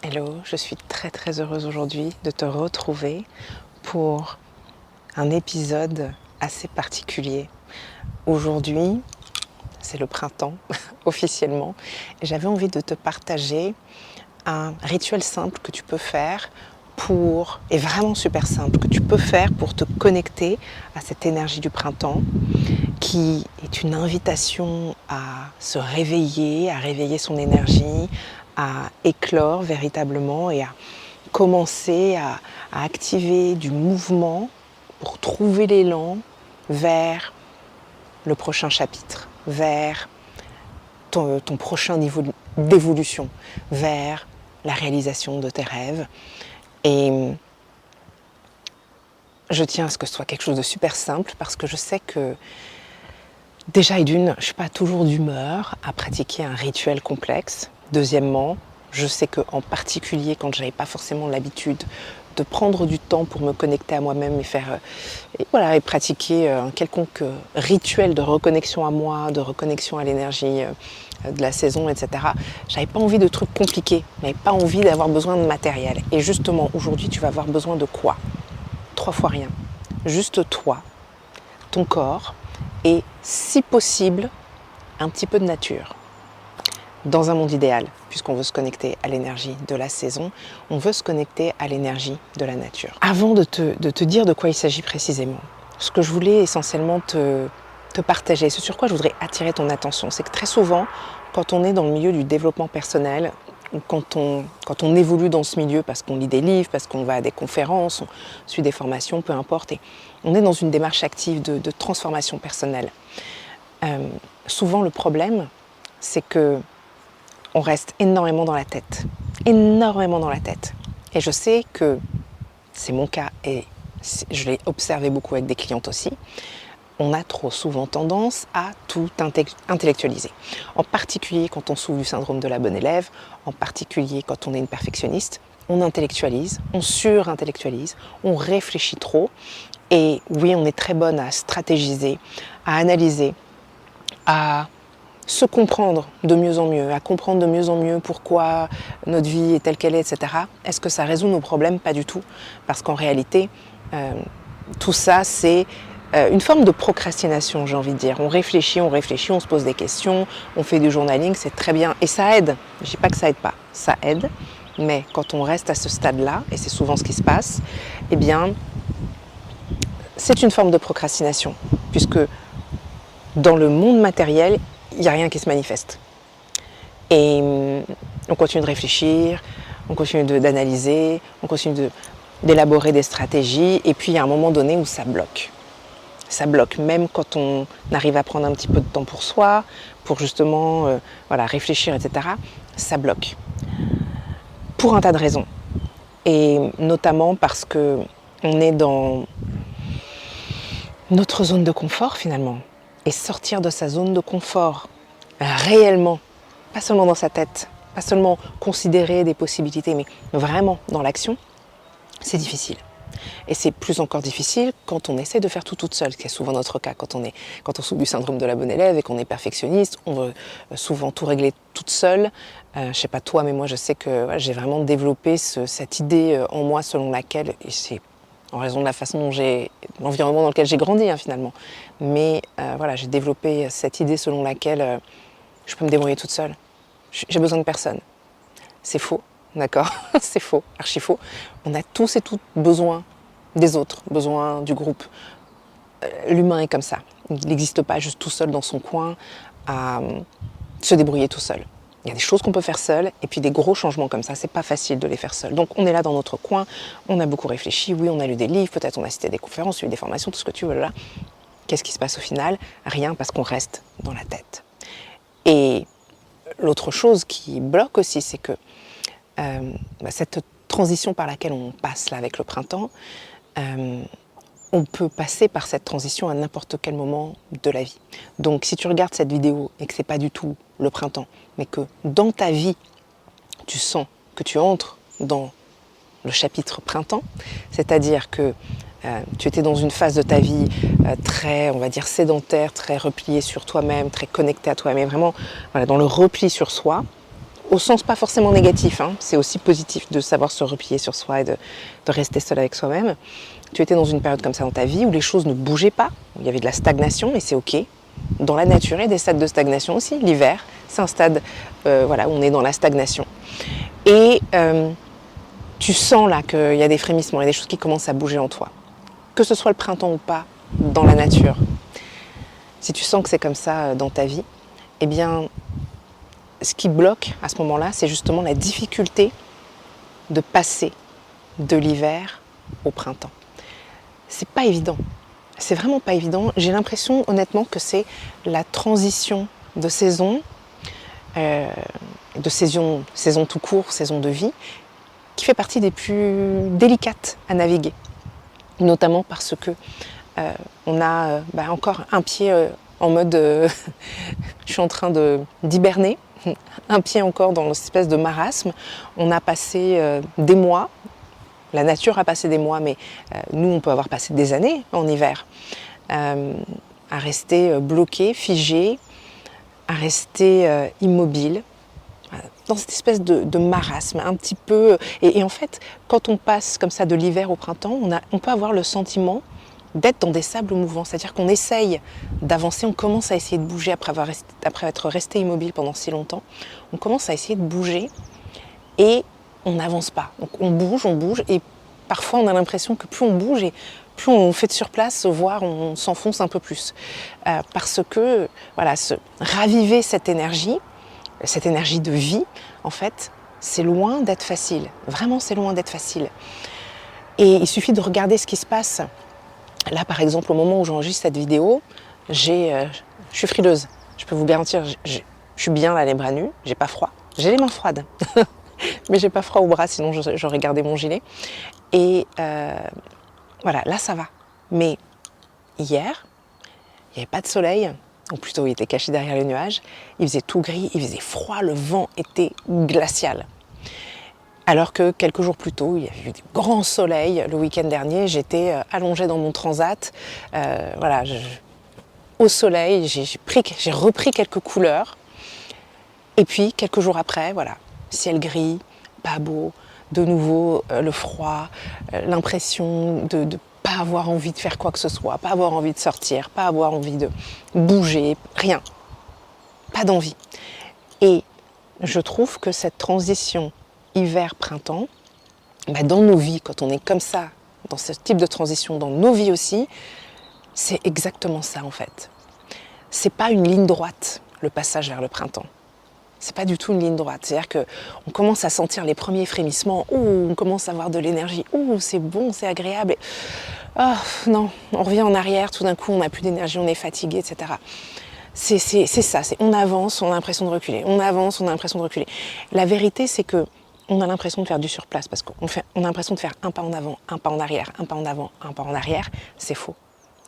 Hello, je suis très heureuse aujourd'hui de te retrouver pour un épisode assez particulier. Aujourd'hui, c'est le printemps officiellement et j'avais envie de te partager un rituel simple que tu peux faire et vraiment super simple, que tu peux faire pour te connecter à cette énergie du printemps qui est une invitation à se réveiller, à réveiller son énergie, à éclore véritablement et à commencer à activer du mouvement pour trouver l'élan vers le prochain chapitre, vers ton prochain niveau d'évolution, vers la réalisation de tes rêves. Et je tiens à ce que ce soit quelque chose de super simple parce que je sais que déjà et d'une, je ne suis pas toujours d'humeur à pratiquer un rituel complexe. Deuxièmement, je sais qu'en particulier quand je n'avais pas forcément l'habitude de prendre du temps pour me connecter à moi-même et pratiquer un quelconque rituel de reconnexion à moi, de reconnexion à l'énergie de la saison, etc. J'avais pas envie de trucs compliqués, j'avais pas envie d'avoir besoin de matériel. Et justement, aujourd'hui, tu vas avoir besoin de quoi? 3 fois rien. Juste toi, ton corps et, si possible, un petit peu de nature. Dans un monde idéal, puisqu'on veut se connecter à l'énergie de la saison, on veut se connecter à l'énergie de la nature. Avant de te dire de quoi il s'agit précisément, ce que je voulais essentiellement te partager, ce sur quoi je voudrais attirer ton attention, c'est que très souvent, quand on est dans le milieu du développement personnel, ou quand on évolue dans ce milieu, parce qu'on lit des livres, parce qu'on va à des conférences, on suit des formations, peu importe, et on est dans une démarche active de transformation personnelle. Souvent le problème, c'est que on reste énormément dans la tête. Énormément dans la tête. Et je sais que c'est mon cas et je l'ai observé beaucoup avec des clientes aussi. On a trop souvent tendance à tout intellectualiser. En particulier quand on souffre du syndrome de la bonne élève, en particulier quand on est une perfectionniste, on intellectualise, on surintellectualise, on réfléchit trop. Et oui, on est très bonne à stratégiser, à analyser, à se comprendre de mieux en mieux, à comprendre de mieux en mieux pourquoi notre vie est telle qu'elle est, etc. Est-ce que ça résout nos problèmes? Pas du tout. Parce qu'en réalité, tout ça, c'est une forme de procrastination, j'ai envie de dire. On réfléchit, on se pose des questions, on fait du journaling, c'est très bien. Et ça aide. Je ne dis pas que ça aide pas. Ça aide. Mais quand on reste à ce stade-là, et c'est souvent ce qui se passe, eh bien, c'est une forme de procrastination. Puisque dans le monde matériel, il n'y a rien qui se manifeste. Et on continue de réfléchir, on continue d'analyser, on continue d'élaborer des stratégies, et puis il y a un moment donné où ça bloque. Ça bloque, même quand on arrive à prendre un petit peu de temps pour soi, pour justement réfléchir, etc. Ça bloque. Pour un tas de raisons. Et notamment parce qu'on est dans notre zone de confort finalement. Et sortir de sa zone de confort, réellement, pas seulement dans sa tête, pas seulement considérer des possibilités, mais vraiment dans l'action, c'est difficile. Et c'est plus encore difficile quand on essaie de faire tout toute seule, ce qui est souvent notre cas quand on souffre du syndrome de la bonne élève et qu'on est perfectionniste, on veut souvent tout régler toute seule. Je sais pas toi, mais moi je sais que j'ai vraiment développé cette idée en moi selon laquelle, et c'est en raison de la façon dont l'environnement dans lequel j'ai grandi finalement, mais j'ai développé cette idée selon laquelle je peux me débrouiller toute seule. J'ai besoin de personne. C'est faux, d'accord? C'est faux, archi faux. On a tous et toutes besoin des autres, besoin du groupe. L'humain est comme ça. Il n'existe pas juste tout seul dans son coin à se débrouiller tout seul. Il y a des choses qu'on peut faire seul, et puis des gros changements comme ça, c'est pas facile de les faire seul. Donc on est là dans notre coin, on a beaucoup réfléchi, oui, on a lu des livres, peut-être on a cité des conférences, suivi des formations, tout ce que tu veux là. Qu'est-ce qui se passe au final? Rien, parce qu'on reste dans la tête. Et l'autre chose qui bloque aussi, c'est que cette transition par laquelle on passe là avec le printemps, on peut passer par cette transition à n'importe quel moment de la vie. Donc si tu regardes cette vidéo et que c'est pas du tout le printemps, mais que dans ta vie, tu sens que tu entres dans le chapitre printemps, c'est-à-dire que tu étais dans une phase de ta vie très, on va dire, sédentaire, très repliée sur toi-même, très connectée à toi-même, vraiment dans le repli sur soi, au sens pas forcément négatif, hein. C'est aussi positif de savoir se replier sur soi et de rester seul avec soi-même. Tu étais dans une période comme ça dans ta vie où les choses ne bougeaient pas, où il y avait de la stagnation, et c'est ok. Dans la nature, il y a des stades de stagnation aussi. L'hiver, c'est un stade voilà, où on est dans la stagnation. Et tu sens là qu'il y a des frémissements, il y a des choses qui commencent à bouger en toi. Que ce soit le printemps ou pas, dans la nature, si tu sens que c'est comme ça dans ta vie, eh bien, ce qui bloque à ce moment-là, c'est justement la difficulté de passer de l'hiver au printemps. C'est pas évident. C'est vraiment pas évident. J'ai l'impression, honnêtement, que c'est la transition de saison, de saison tout court, saison de vie, qui fait partie des plus délicates à naviguer. Notamment parce que on a encore un pied en mode je suis en train d'hiberner, un pied encore dans cette espèce de marasme. On a passé des mois, la nature a passé des mois, mais nous on peut avoir passé des années en hiver, à rester bloqué, figé, à rester immobile, dans cette espèce de marasme, un petit peu. Et en fait, quand on passe comme ça de l'hiver au printemps, on peut avoir le sentiment d'être dans des sables mouvants. C'est-à-dire qu'on essaye d'avancer, on commence à essayer de bouger après être resté immobile pendant si longtemps. On commence à essayer de bouger et on n'avance pas. Donc on bouge, et parfois on a l'impression que plus on bouge et plus on fait de surplace, voire on s'enfonce un peu plus. Parce que, voilà, raviver cette énergie de vie, en fait, c'est loin d'être facile. Vraiment, c'est loin d'être facile. Et il suffit de regarder ce qui se passe. Là, par exemple, au moment où j'enregistre cette vidéo, je suis frileuse. Je peux vous garantir, je suis bien là, les bras nus, j'ai pas froid. J'ai les mains froides, mais j'ai pas froid au bras, sinon j'aurais gardé mon gilet. Et voilà, là, ça va. Mais hier, il n'y avait pas de soleil. Ou plutôt il était caché derrière les nuages, il faisait tout gris, il faisait froid, le vent était glacial. Alors que quelques jours plus tôt, il y avait eu du grand soleil. Le week-end dernier, j'étais allongée dans mon transat, voilà, au soleil, j'ai repris quelques couleurs. Et puis quelques jours après, voilà, ciel gris, pas beau, de nouveau le froid, l'impression de pas avoir envie de faire quoi que ce soit, pas avoir envie de sortir, pas avoir envie de bouger, rien. Pas d'envie. Et je trouve que cette transition hiver-printemps, dans nos vies, quand on est comme ça, dans ce type de transition, dans nos vies aussi, c'est exactement ça en fait. C'est pas une ligne droite, le passage vers le printemps. C'est pas du tout une ligne droite. C'est-à-dire qu'on commence à sentir les premiers frémissements, on commence à avoir de l'énergie, c'est bon, c'est agréable. Et, non, on revient en arrière, tout d'un coup on n'a plus d'énergie, on est fatigué, etc. C'est ça, on avance, on a l'impression de reculer. On avance, on a l'impression de reculer. La vérité, c'est que on a l'impression de faire du surplace parce qu'on a l'impression de faire un pas en avant, un pas en arrière, un pas en avant, un pas en arrière. C'est faux.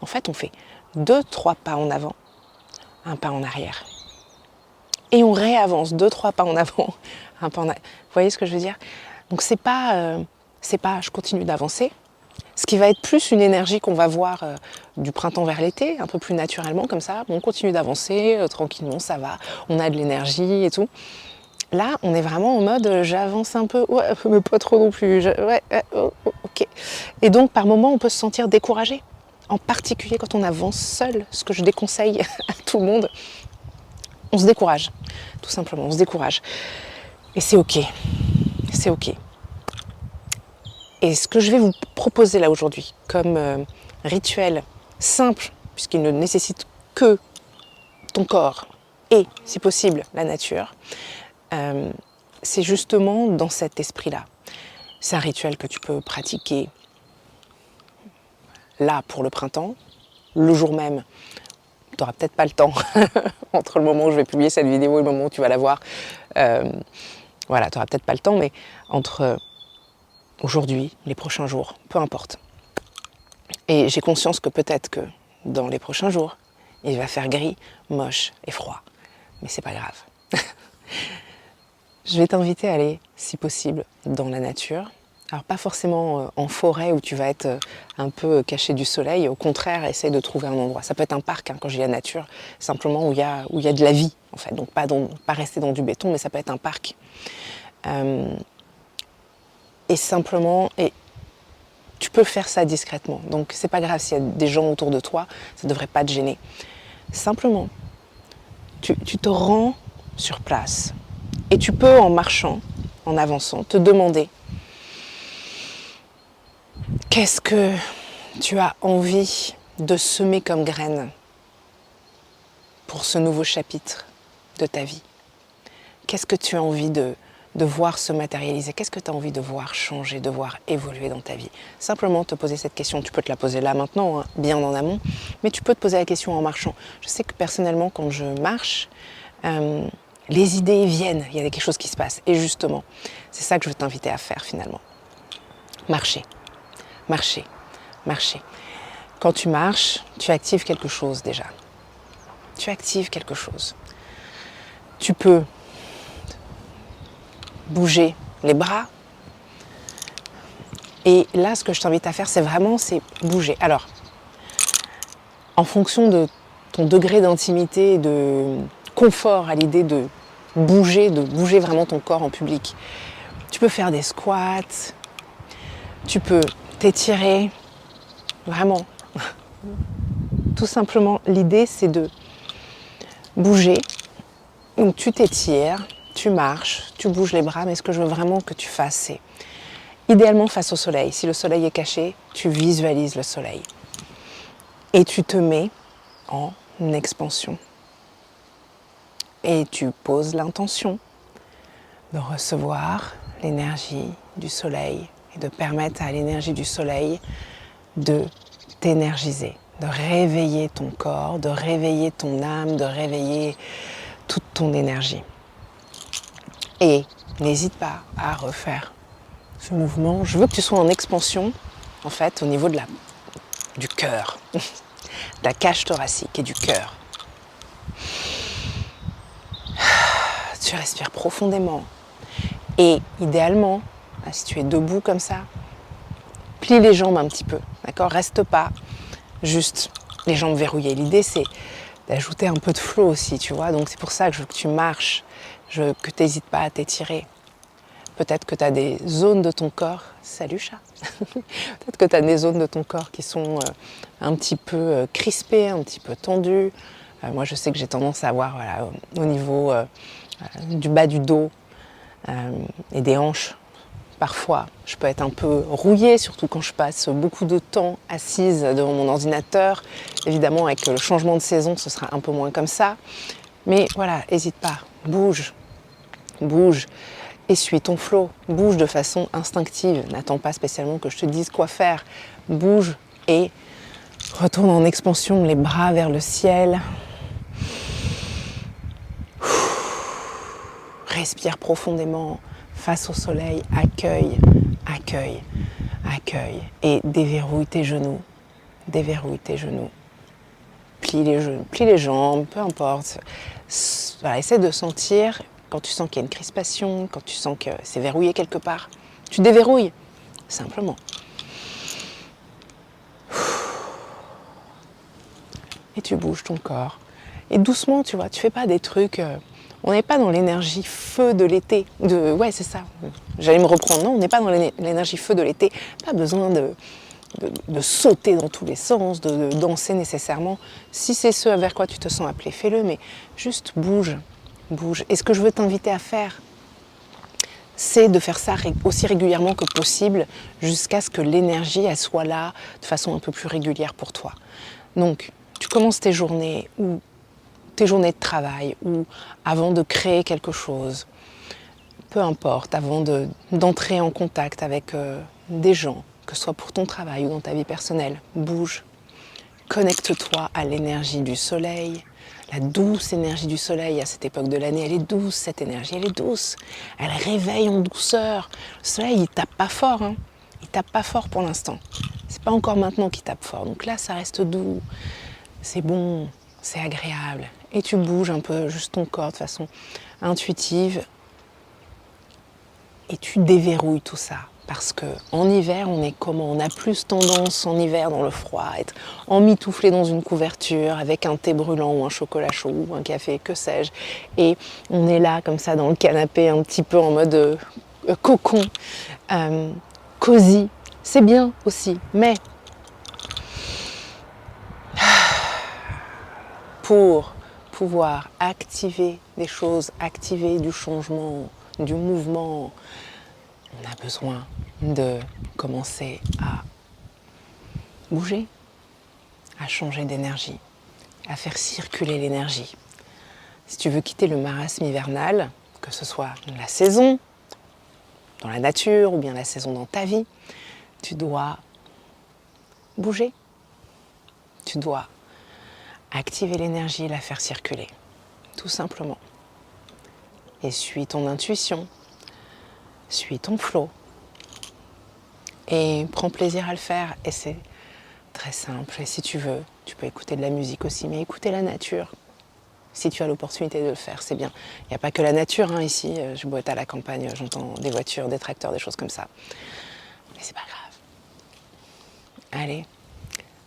En fait, on fait 2-3 pas en avant, un pas en arrière. Et on réavance 2-3 pas en avant, un pas en arrière. Vous voyez ce que je veux dire? Donc c'est pas je continue d'avancer. Ce qui va être plus une énergie qu'on va voir du printemps vers l'été, un peu plus naturellement comme ça. On continue d'avancer, tranquillement, ça va, on a de l'énergie et tout. Là, on est vraiment en mode j'avance un peu, ouais, mais pas trop non plus. Ok. Et donc par moments, on peut se sentir découragé. En particulier quand on avance seul, ce que je déconseille à tout le monde. On se décourage, tout simplement, on se décourage. Et c'est ok, c'est ok. Et ce que je vais vous proposer là aujourd'hui, comme rituel simple, puisqu'il ne nécessite que ton corps et, si possible, la nature, c'est justement dans cet esprit-là. C'est un rituel que tu peux pratiquer là pour le printemps, le jour même. Tu n'auras peut-être pas le temps entre le moment où je vais publier cette vidéo et le moment où tu vas la voir. Voilà, tu n'auras peut-être pas le temps, mais entre aujourd'hui, les prochains jours, peu importe. Et j'ai conscience que peut-être que dans les prochains jours, il va faire gris, moche et froid. Mais c'est pas grave. Je vais t'inviter à aller, si possible, dans la nature. Alors pas forcément en forêt où tu vas être un peu caché du soleil, au contraire, essaye de trouver un endroit. Ça peut être un parc, hein, quand je dis la nature, simplement où il y a de la vie, en fait. Donc pas rester dans du béton, mais ça peut être un parc. Et simplement, et tu peux faire ça discrètement. Donc c'est pas grave s'il y a des gens autour de toi, ça ne devrait pas te gêner. Simplement, tu te rends sur place et tu peux, en marchant, en avançant, te demander qu'est-ce que tu as envie de semer comme graine pour ce nouveau chapitre de ta vie. Qu'est-ce que tu as envie de voir se matérialiser? Qu'est-ce que tu as envie de voir changer, de voir évoluer dans ta vie? Simplement te poser cette question. Tu peux te la poser là maintenant, hein, bien en amont, mais tu peux te poser la question en marchant. Je sais que personnellement, quand je marche, les idées viennent, il y a quelque chose qui se passe. Et justement, c'est ça que je veux t'inviter à faire finalement. Marcher, marcher, marcher. Quand tu marches, tu actives quelque chose déjà. Tu actives quelque chose. Tu peux bouger les bras. Et là, ce que je t'invite à faire, c'est bouger. Alors, en fonction de ton degré d'intimité et de confort à l'idée de bouger vraiment ton corps en public, tu peux faire des squats, tu peux t'étirer, vraiment. Tout simplement, l'idée, c'est de bouger. Donc, tu t'étires, tu marches, tu bouges les bras, mais ce que je veux vraiment que tu fasses, c'est idéalement face au soleil. Si le soleil est caché, tu visualises le soleil. Et tu te mets en expansion. Et tu poses l'intention de recevoir l'énergie du soleil et de permettre à l'énergie du soleil de t'énergiser, de réveiller ton corps, de réveiller ton âme, de réveiller toute ton énergie. Et n'hésite pas à refaire ce mouvement. Je veux que tu sois en expansion, en fait, au niveau du cœur, de la cage thoracique et du cœur. Tu respires profondément. Et idéalement, si tu es debout comme ça, plie les jambes un petit peu, d'accord? Reste pas juste les jambes verrouillées. L'idée, c'est d'ajouter un peu de flow aussi, tu vois. Donc c'est pour ça que je veux que tu marches, que tu n'hésites pas à t'étirer. Peut-être que tu as des zones de ton corps, salut chat, peut-être que tu as des zones de ton corps qui sont un petit peu crispées, un petit peu tendues. Moi je sais que j'ai tendance à avoir au niveau du bas du dos et des hanches, parfois je peux être un peu rouillée, surtout quand je passe beaucoup de temps assise devant mon ordinateur. Évidemment avec le changement de saison ce sera un peu moins comme ça. Mais voilà, n'hésite pas, bouge, bouge. Essuie ton flot, bouge de façon instinctive, n'attends pas spécialement que je te dise quoi faire. Bouge et retourne en expansion, les bras vers le ciel. Respire profondément face au soleil, accueille, accueille, accueille et déverrouille tes genoux, déverrouille tes genoux. Plie les jambes, peu importe. Voilà, essaie de sentir. Quand tu sens qu'il y a une crispation, quand tu sens que c'est verrouillé quelque part, tu déverrouilles, simplement. Et tu bouges ton corps. Et doucement, tu vois, tu fais pas des trucs... on n'est pas dans l'énergie feu de l'été. Ouais, c'est ça. J'allais me reprendre. Non, on n'est pas dans l'énergie feu de l'été. Pas besoin de sauter dans tous les sens, de danser nécessairement. Si c'est ce vers quoi tu te sens appelé, fais-le, mais juste bouge. Bouge. Et ce que je veux t'inviter à faire, c'est de faire ça aussi régulièrement que possible jusqu'à ce que l'énergie elle soit là de façon un peu plus régulière pour toi. Donc, tu commences tes journées ou tes journées de travail ou avant de créer quelque chose, peu importe, avant d'entrer en contact avec des gens, que ce soit pour ton travail ou dans ta vie personnelle, bouge. Connecte-toi à l'énergie du soleil, la douce énergie du soleil à cette époque de l'année. Elle est douce, cette énergie, elle est douce. Elle réveille en douceur. Le soleil, il tape pas fort, hein. Il tape pas fort pour l'instant. C'est pas encore maintenant qu'il tape fort. Donc là, ça reste doux. C'est bon, c'est agréable. Et tu bouges un peu juste ton corps de façon intuitive. Et tu déverrouilles tout ça. Parce qu'en hiver, on est comment? On a plus tendance en hiver dans le froid à être emmitouflé dans une couverture avec un thé brûlant ou un chocolat chaud ou un café, que sais-je. Et on est là comme ça dans le canapé un petit peu en mode cocon, cosy. C'est bien aussi, mais pour pouvoir activer des choses, activer du changement, du mouvement, on a besoin de commencer à bouger, à changer d'énergie, à faire circuler l'énergie. Si tu veux quitter le marasme hivernal, que ce soit la saison, dans la nature ou bien la saison dans ta vie, tu dois bouger. Tu dois activer l'énergie, la faire circuler, tout simplement. Et suis ton intuition, suis ton flow et prends plaisir à le faire. Et c'est très simple. Et si tu veux, tu peux écouter de la musique aussi, mais écouter la nature. Si tu as l'opportunité de le faire, c'est bien. Il n'y a pas que la nature hein, ici. Je dois être à la campagne, j'entends des voitures, des tracteurs, des choses comme ça. Mais c'est pas grave. Allez,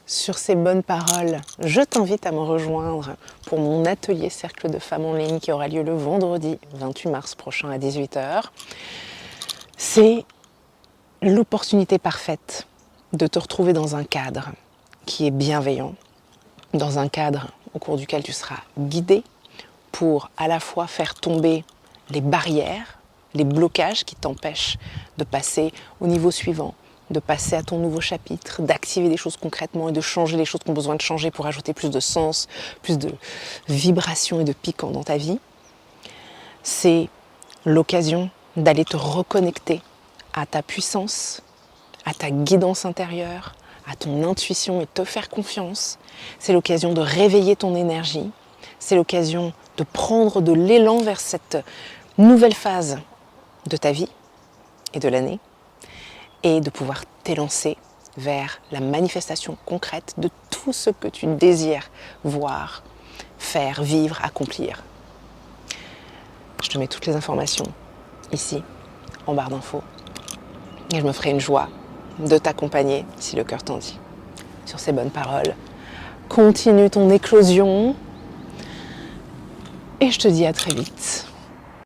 sur ces bonnes paroles, je t'invite à me rejoindre pour mon atelier Cercle de Femmes en ligne qui aura lieu le vendredi 28 mars prochain à 18h. C'est l'opportunité parfaite de te retrouver dans un cadre qui est bienveillant, dans un cadre au cours duquel tu seras guidé pour à la fois faire tomber les barrières, les blocages qui t'empêchent de passer au niveau suivant, de passer à ton nouveau chapitre, d'activer des choses concrètement et de changer les choses qui ont besoin de changer pour ajouter plus de sens, plus de vibration et de piquant dans ta vie. C'est l'occasion d'aller te reconnecter à ta puissance, à ta guidance intérieure, à ton intuition et te faire confiance. C'est l'occasion de réveiller ton énergie. C'est l'occasion de prendre de l'élan vers cette nouvelle phase de ta vie et de l'année et de pouvoir t'élancer vers la manifestation concrète de tout ce que tu désires voir, faire, vivre, accomplir. Je te mets toutes les informations ici, en barre d'infos. Et je me ferai une joie de t'accompagner si le cœur t'en dit. Sur ces bonnes paroles, continue ton éclosion et je te dis à très vite.